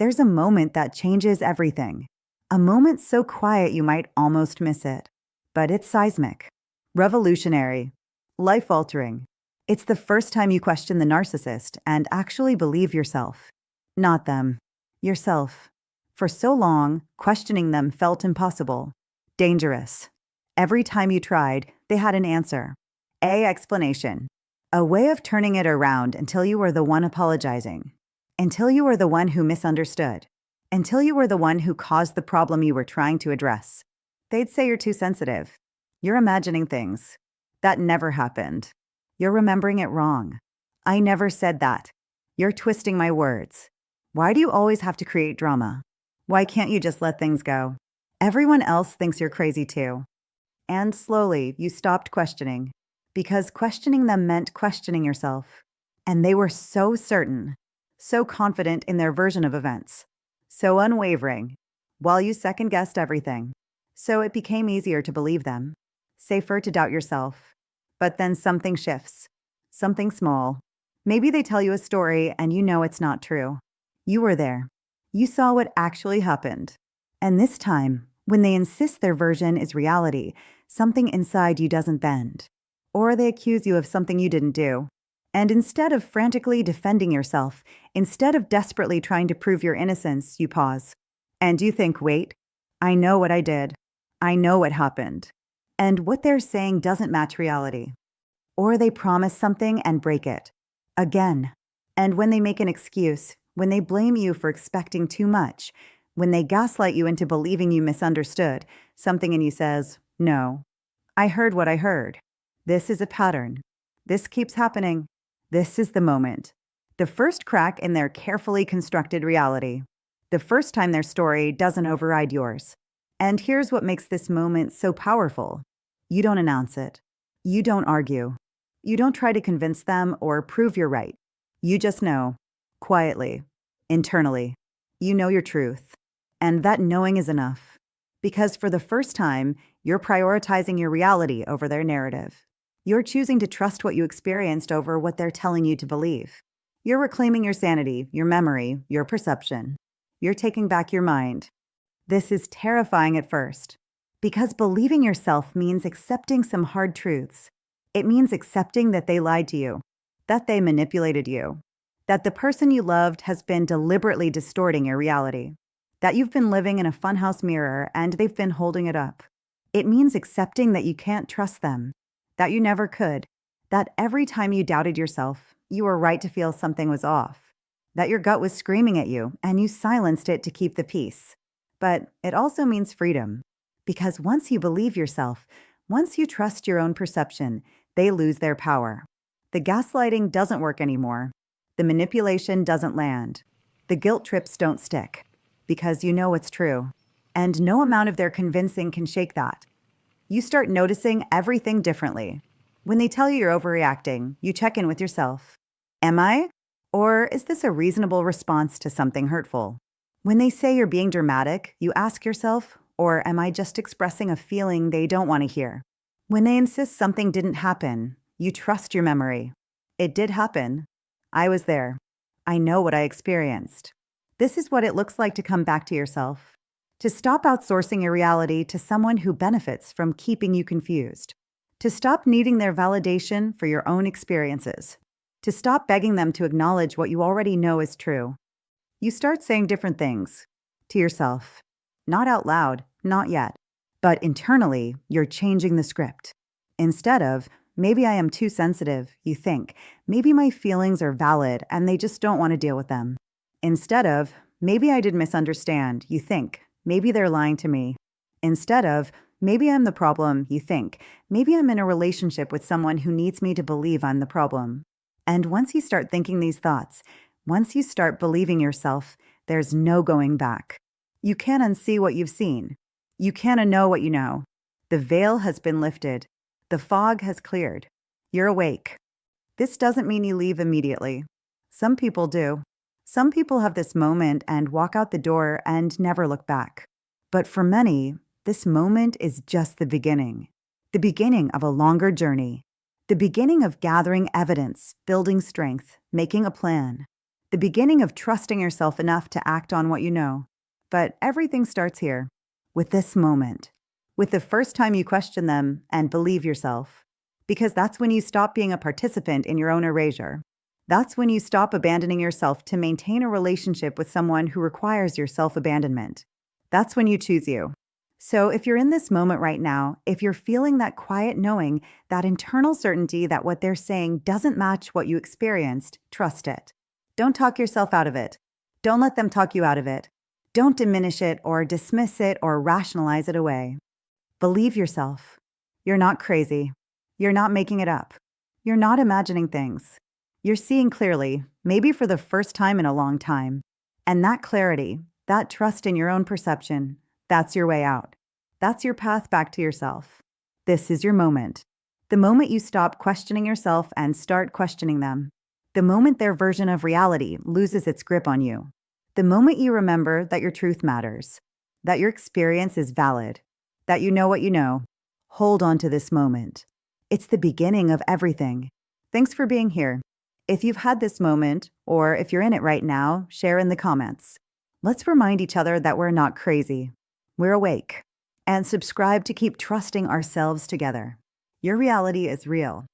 There's a moment that changes everything. A moment so quiet you might almost miss it. But it's seismic, revolutionary, life-altering. It's the first time you question the narcissist and actually believe yourself. Not them. Yourself. For so long, questioning them felt impossible. Dangerous. Every time you tried, they had an answer. A explanation. A way of turning it around until you were the one apologizing. Until you were the one who misunderstood. Until you were the one who caused the problem you were trying to address. They'd say you're too sensitive. You're imagining things. That never happened. You're remembering it wrong. I never said that. You're twisting my words. Why do you always have to create drama? Why can't you just let things go? Everyone else thinks you're crazy too. And slowly, you stopped questioning. Because questioning them meant questioning yourself. And they were so certain, so confident in their version of events, so unwavering, while you second-guessed everything. So it became easier to believe them, safer to doubt yourself. But then something shifts, something small. Maybe they tell you a story and you know it's not true. You were there. You saw what actually happened. And this time, when they insist their version is reality, something inside you doesn't bend. Or they accuse you of something you didn't do. And instead of frantically defending yourself, instead of desperately trying to prove your innocence, you pause. And you think, wait, I know what I did. I know what happened. And what they're saying doesn't match reality. Or they promise something and break it. Again. And when they make an excuse, when they blame you for expecting too much, when they gaslight you into believing you misunderstood, something in you says, no, I heard what I heard. This is a pattern. This keeps happening. This is the moment. The first crack in their carefully constructed reality. The first time their story doesn't override yours. And here's what makes this moment so powerful. You don't announce it. You don't argue. You don't try to convince them or prove you're right. You just know, quietly, internally. You know your truth. And that knowing is enough. Because for the first time, you're prioritizing your reality over their narrative. You're choosing to trust what you experienced over what they're telling you to believe. You're reclaiming your sanity, your memory, your perception. You're taking back your mind. This is terrifying at first, because believing yourself means accepting some hard truths. It means accepting that they lied to you, that they manipulated you, that the person you loved has been deliberately distorting your reality, that you've been living in a funhouse mirror and they've been holding it up. It means accepting that you can't trust them, that you never could, that every time you doubted yourself, you were right to feel something was off, that your gut was screaming at you and you silenced it to keep the peace. But it also means freedom, because once you believe yourself, once you trust your own perception, they lose their power. The gaslighting doesn't work anymore. The manipulation doesn't land. The guilt trips don't stick, because you know what's true. And no amount of their convincing can shake that. You start noticing everything differently. When they tell you you're overreacting, you check in with yourself. Am I? Or is this a reasonable response to something hurtful? When they say you're being dramatic, you ask yourself, or am I just expressing a feeling they don't want to hear? When they insist something didn't happen, you trust your memory. It did happen. I was there. I know what I experienced. This is what it looks like to come back to yourself. To stop outsourcing your reality to someone who benefits from keeping you confused. To stop needing their validation for your own experiences. To stop begging them to acknowledge what you already know is true. You start saying different things to yourself. Not out loud, not yet. But internally, you're changing the script. Instead of, maybe I am too sensitive, you think, maybe my feelings are valid and they just don't want to deal with them. Instead of, maybe I did misunderstand, you think, maybe they're lying to me. Instead of, maybe I'm the problem, you think, maybe I'm in a relationship with someone who needs me to believe I'm the problem. And once you start thinking these thoughts, once you start believing yourself, there's no going back. You can't unsee what you've seen. You can't unknow what you know. The veil has been lifted. The fog has cleared. You're awake. This doesn't mean you leave immediately. Some people do. Some people have this moment and walk out the door and never look back. But for many, this moment is just the beginning of a longer journey, the beginning of gathering evidence, building strength, making a plan, the beginning of trusting yourself enough to act on what you know. But everything starts here, with this moment, with the first time you question them and believe yourself. Because that's when you stop being a participant in your own erasure. That's when you stop abandoning yourself to maintain a relationship with someone who requires your self-abandonment. That's when you choose you. So if you're in this moment right now, if you're feeling that quiet knowing, that internal certainty that what they're saying doesn't match what you experienced, trust it. Don't talk yourself out of it. Don't let them talk you out of it. Don't diminish it or dismiss it or rationalize it away. Believe yourself. You're not crazy. You're not making it up. You're not imagining things. You're seeing clearly, maybe for the first time in a long time. And that clarity, that trust in your own perception, that's your way out. That's your path back to yourself. This is your moment. The moment you stop questioning yourself and start questioning them. The moment their version of reality loses its grip on you. The moment you remember that your truth matters, that your experience is valid, that you know what you know. Hold on to this moment. It's the beginning of everything. Thanks for being here. If you've had this moment, or if you're in it right now, share in the comments. Let's remind each other that we're not crazy. We're awake. And subscribe to keep trusting ourselves together. Your reality is real.